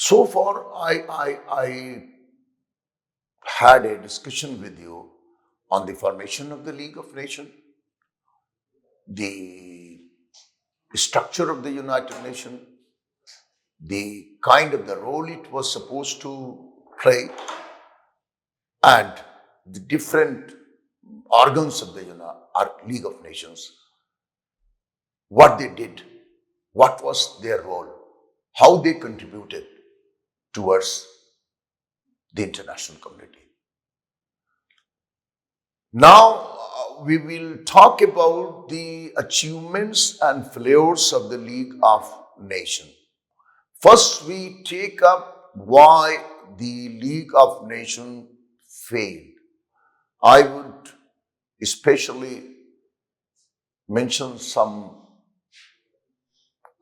So far, I had a discussion with you on the formation of the League of Nations, the structure of the United Nations, the kind of the role it was supposed to play, and the different organs of the League of Nations, what they did, what was their role, how they contributed towards the international community. Now, we will talk about the achievements and failures of the League of Nations. First, we take up why the League of Nations failed. I would especially mention some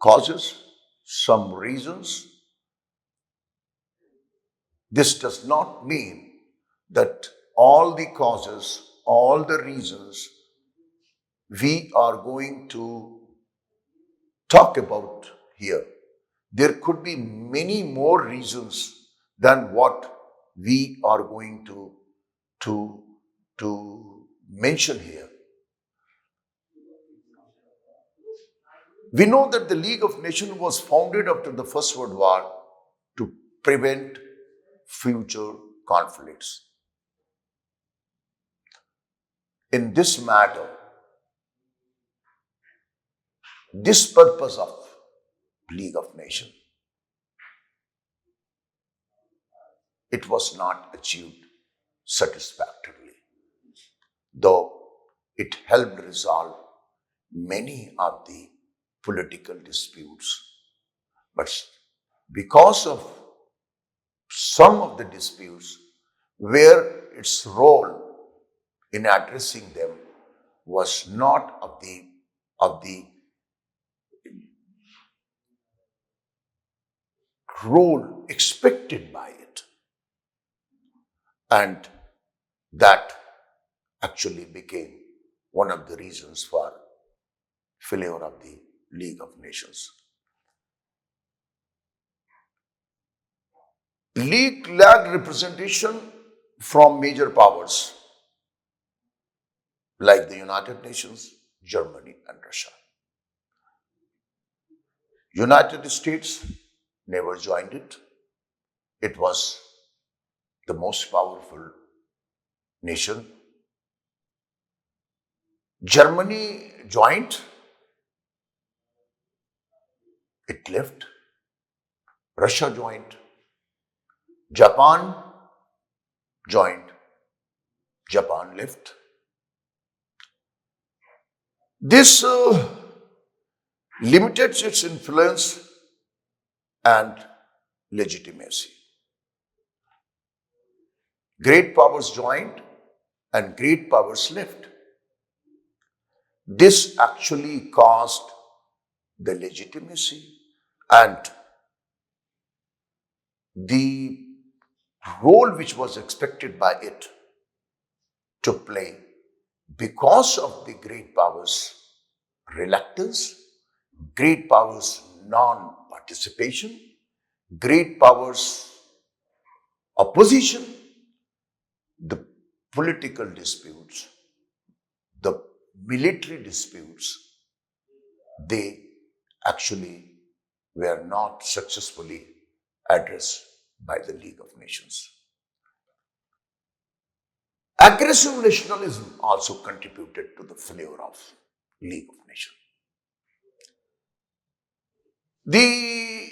causes, some reasons. This does not mean that all the causes, all the reasons we are going to talk about here. There could be many more reasons than what we are going to mention here. We know that the League of Nations was founded after the First World War to prevent future conflicts. In this matter, this purpose of League of Nations, it was not achieved satisfactorily, though it helped resolve many of the political disputes. But because of some of the disputes where its role in addressing them was not of the role expected by it, and that actually became one of the reasons for failure of the League of Nations. League lacked representation from major powers like the United Nations, Germany, and Russia. United States never joined it. It was the most powerful nation. Germany joined, it left. Russia joined. Japan joined. Japan left. This limited its influence and legitimacy. Great powers joined and great powers left. This actually caused the legitimacy and the role which was expected by it to play because of the great powers' reluctance, great powers' non-participation, great powers' opposition, the political disputes, the military disputes, they actually were not successfully addressed by the League of Nations. Aggressive nationalism also contributed to the failure of League of Nations. The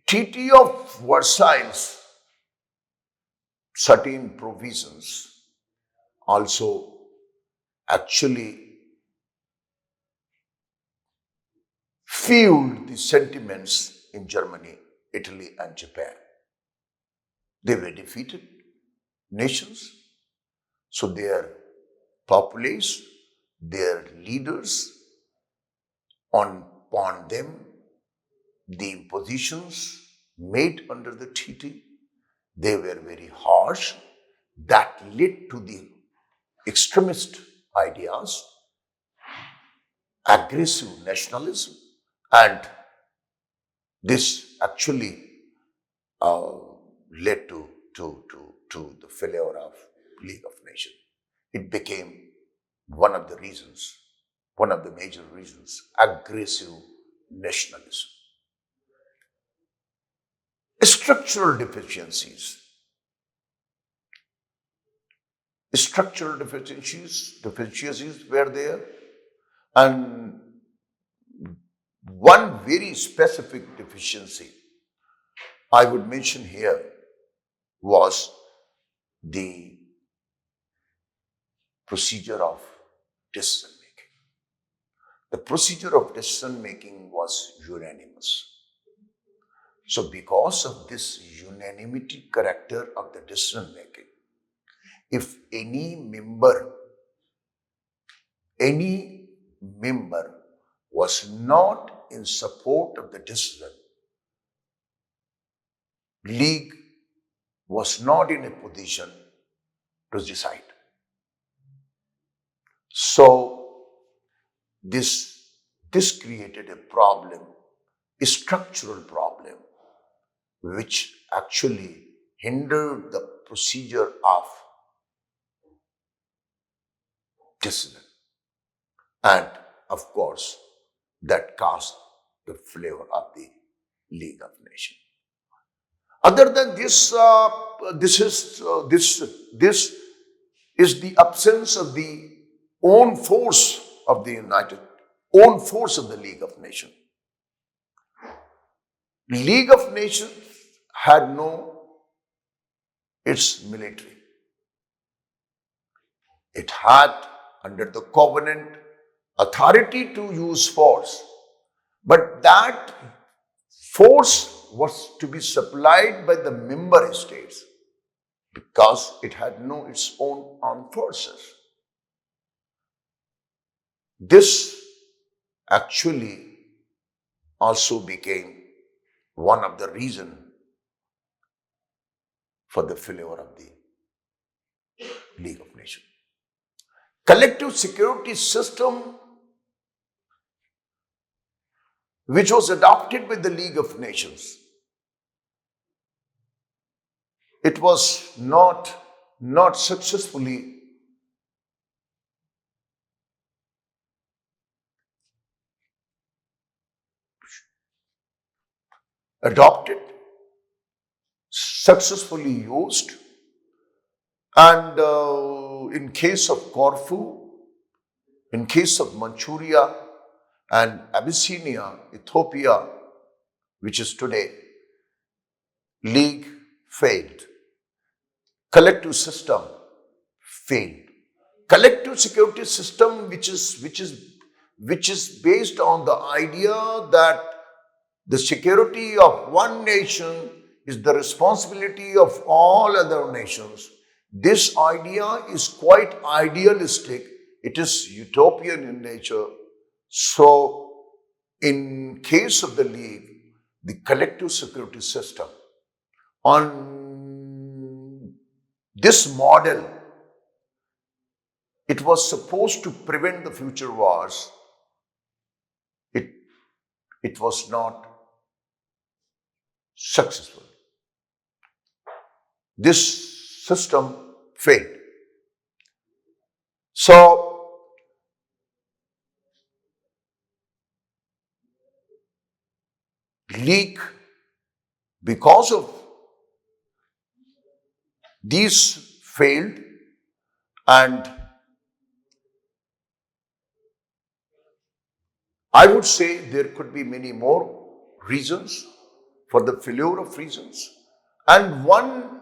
Treaty of Versailles, certain provisions also actually fueled the sentiments in Germany, Italy, and Japan. They were defeated nations, so their populace, their leaders, upon them, the impositions made under the treaty, they were very harsh. That led to the extremist ideas, aggressive nationalism, and this actually uh, led to the failure of League of Nations. It became one of the reasons, one of the major reasons, aggressive nationalism. Structural deficiencies. Deficiencies were there, and one very specific deficiency I would mention here was the procedure of decision making. The procedure of decision making was unanimous. So, because of this unanimity character of the decision making, if any member was not in support of the decision, League was not in a position to decide. So this created a problem, a structural problem, which actually hindered the procedure of decision. And of course, that caused the flavor of the League of Nations. Other than this, this is the absence of the own force of the own force of the League of Nations. League of Nations had its military. It had, under the covenant, authority to use force. But that force was to be supplied by the member states because it had its own armed forces. This actually also became one of the reasons for the failure of the League of Nations. Collective security system, which was adopted by the League of Nations, it was not successfully adopted, successfully used, and in case of Corfu, in case of Manchuria and Abyssinia, Ethiopia, which is today, League failed. Collective system failed. Collective security system, which is based on the idea that the security of one nation is the responsibility of all other nations. This idea is quite idealistic. It is utopian in nature. So, in case of the League, the collective security system, on this model, it was supposed to prevent the future wars. It was not successful. This system failed. So, League, because of these failed, and I would say there could be many more reasons for the failure of reasons. And one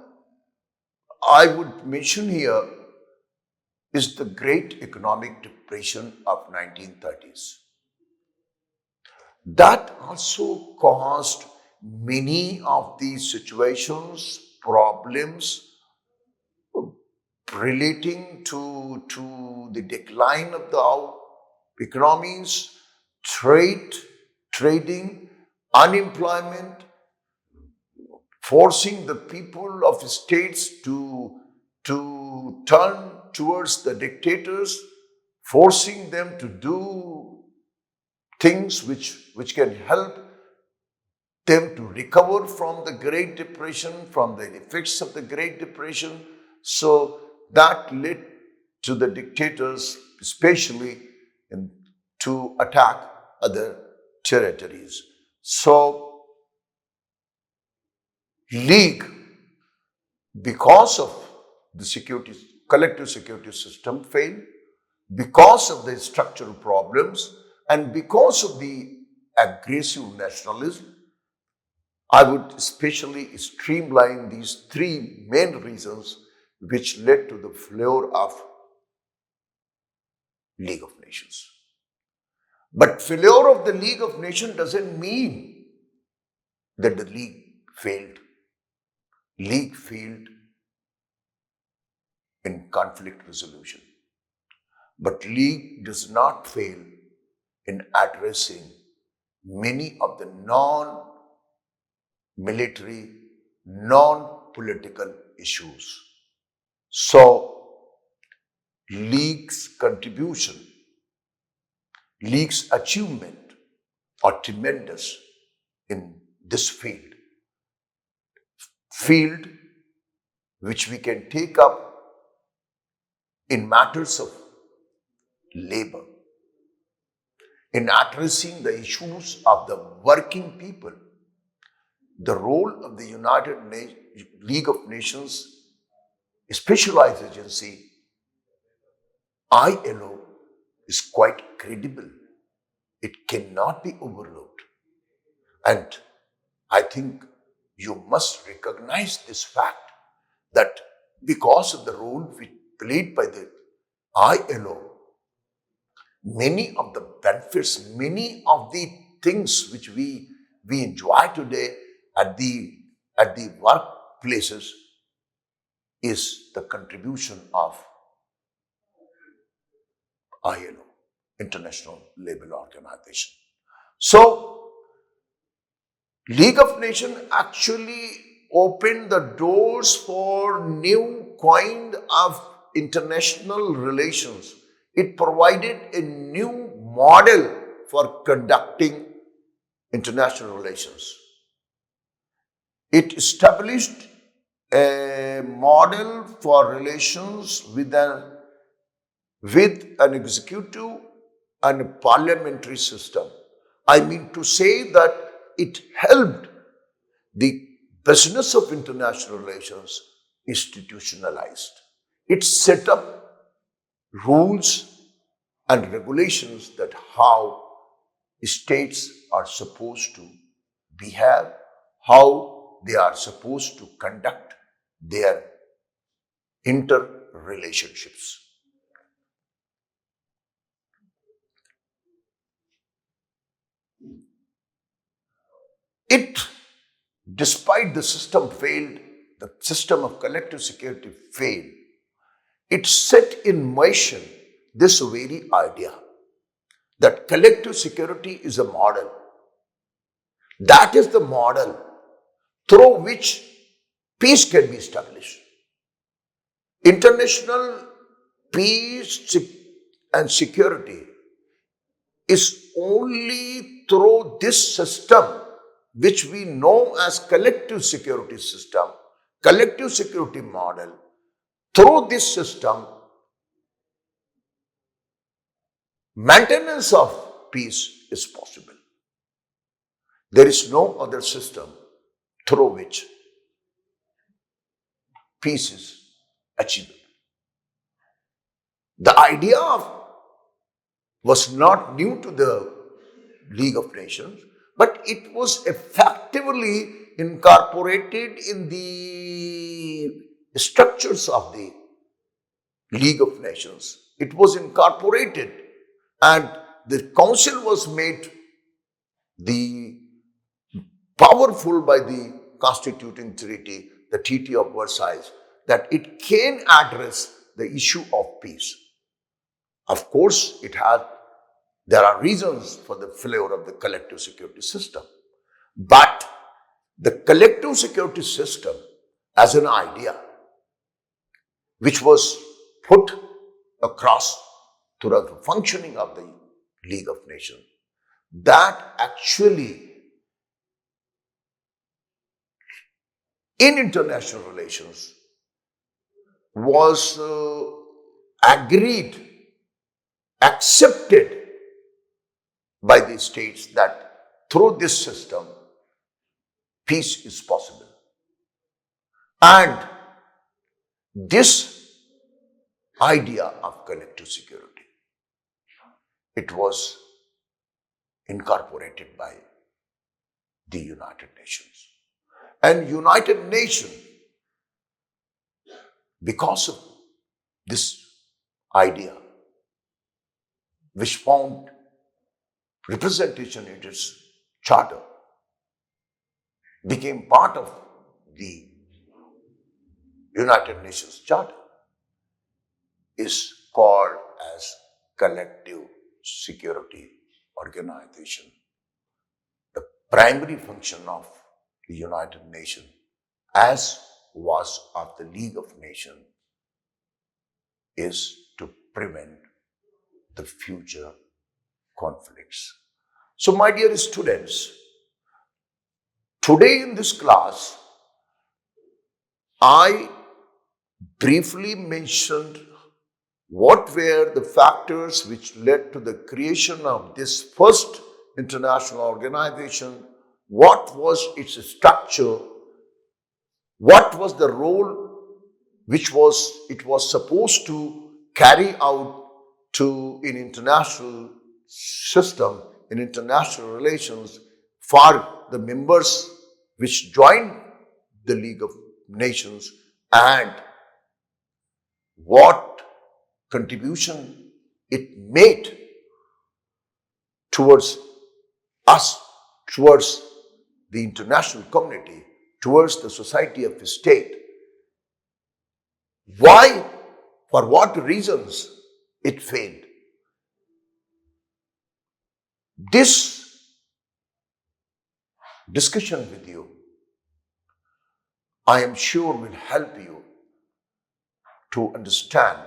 I would mention here is the Great Economic Depression of 1930s. That also caused many of these situations, problems relating to the decline of the economies, trading, unemployment, forcing the people of states to turn towards the dictators, forcing them to do things which can help them to recover from the Great Depression, from the effects of the Great Depression. So that led to the dictators, especially to attack other territories. So, League, because of the collective security system failed, because of the structural problems, and because of the aggressive nationalism, I would especially streamline these three main reasons which led to the failure of League of Nations. But failure of the League of Nations doesn't mean that the League failed. League failed in conflict resolution. But League does not fail in addressing many of the non-military, non-political issues. So, League's contribution, League's achievement are tremendous in this field which we can take up in matters of labor, in addressing the issues of the working people. The role of the League of Nations Specialized Agency, ILO, is quite credible. It cannot be overlooked. And I think you must recognize this fact that because of the role played by the ILO, many of the benefits, many of the things which we enjoy today at the workplaces is the contribution of ILO, International Labour Organization. So, League of Nations actually opened the doors for new kind of international relations. It provided a new model for conducting international relations. It established a model for relations with an executive and a parliamentary system. I mean to say that it helped the business of international relations institutionalized. It set up rules and regulations that how states are supposed to behave, how they are supposed to conduct their interrelationships. Despite the system failed, the system of collective security failed, it set in motion this very idea that collective security is a model. That is the model through which peace can be established. International peace and security is only through this system which we know as collective security system, collective security model. Through this system, maintenance of peace is possible. There is no other system through which peace is achievable. The idea was not new to the League of Nations, but it was effectively incorporated in the structures of the League of Nations. It was incorporated and the council was made the powerful by the constituting treaty, the Treaty of Versailles, that it can address the issue of peace. Of course, there are reasons for the failure of the collective security system. But the collective security system as an idea, which was put across throughout the functioning of the League of Nations, that actually in international relations was agreed, accepted by the states that through this system, peace is possible. And this idea of collective security, it was incorporated by the United Nations. And United Nations, because of this idea, which found representation in its charter, became part of the United Nations Charter, is called as Collective Security Organization. The primary function of the United Nations, as was of the League of Nations, is to prevent the future conflicts. So, my dear students, today in this class, I briefly mentioned what were the factors which led to the creation of this first international organization, what was its structure, what was the role which it was supposed to carry out in international system, in international relations for the members which joined the League of Nations, and what contribution it made towards us, towards the international community, towards the society of the state. Why, for what reasons it failed. This discussion with you, I am sure, will help you to understand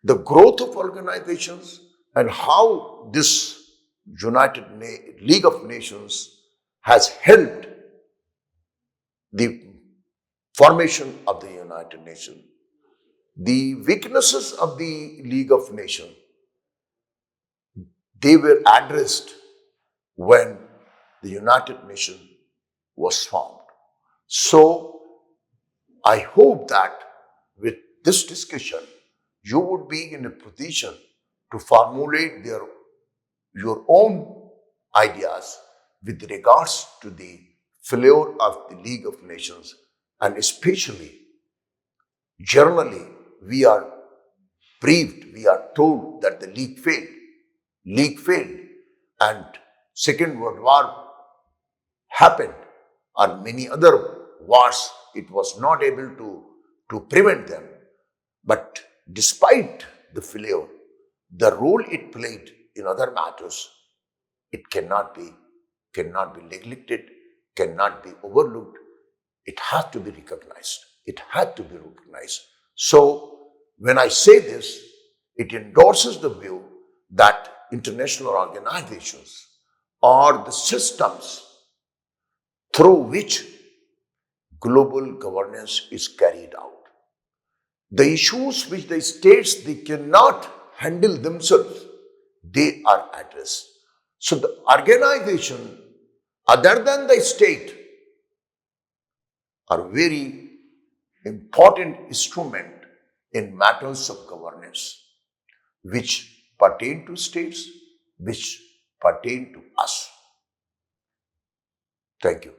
the growth of organizations and how this League of Nations has helped the formation of the United Nations. The weaknesses of the League of Nations, they were addressed when the United Nations was formed. So, I hope that with this discussion, you would be in a position to formulate your own ideas with regards to the failure of the League of Nations, and especially, generally, we are briefed, we are told that the League failed. League failed, and Second World War happened, or many other wars, it was not able to prevent them. But despite the failure, the role it played in other matters, it cannot be neglected, cannot be overlooked. It has to be recognized. It had to be recognized. So, when I say this, it endorses the view that international organizations are the systems through which global governance is carried out. The issues which the states they cannot handle themselves, they are addressed. So the organization, other than the state, are very important instrument in matters of governance, which pertain to states, which pertain to us. Thank you.